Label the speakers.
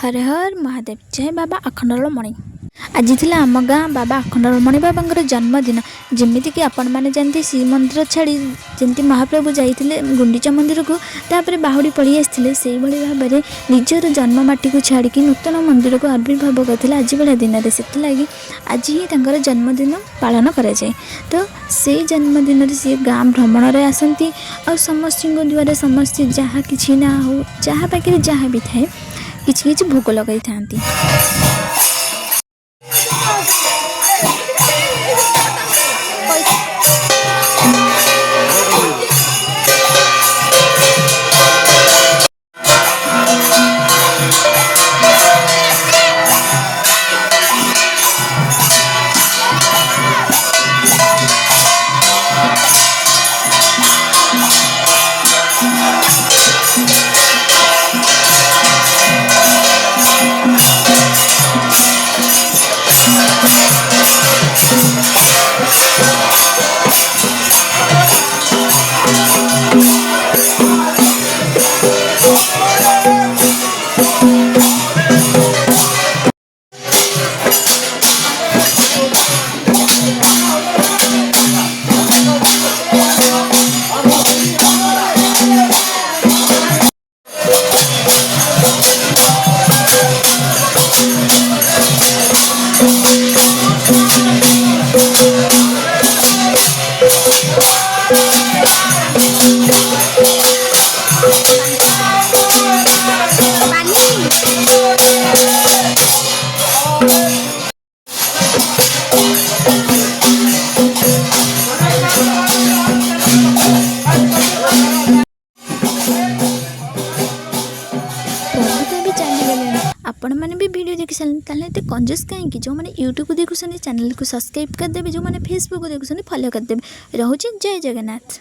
Speaker 1: हर हर महादेव जय बाबा अखंडलमणि। आज थी आम गाँ बाबा अखंडलमणि बाबा जन्मदिन। जमीक आपण मैंने जानते श्रीमंदिर छाड़ी जमी महाप्रभु जाते गुंडीचा मंदिर को तापर बाहुड़ी पड़ी आसते से भाव में निजर जन्ममाटी को छाड़ी नूतन मंदिर को आविर्भाव करते आज भाया दिन से लगी आज ही जन्मदिन पालन कराए। तो से जन्मदिन सी गाँ भ्रमण में आसती आ समस्त द्वारा समस्त जहाँ कि ना हो जहाँ पाखे जहाँ भी थाए किसी भोग लगे था। आपण मैंने भी वीडियो देखी सारे तो कंजूस कहीं जो मैंने यूट्यूब देखुं चैनल को सब्सक्राइब करदे जो मैंने फेसबुक देखुं फॉलो करदे। रोचे जय जगन्नाथ।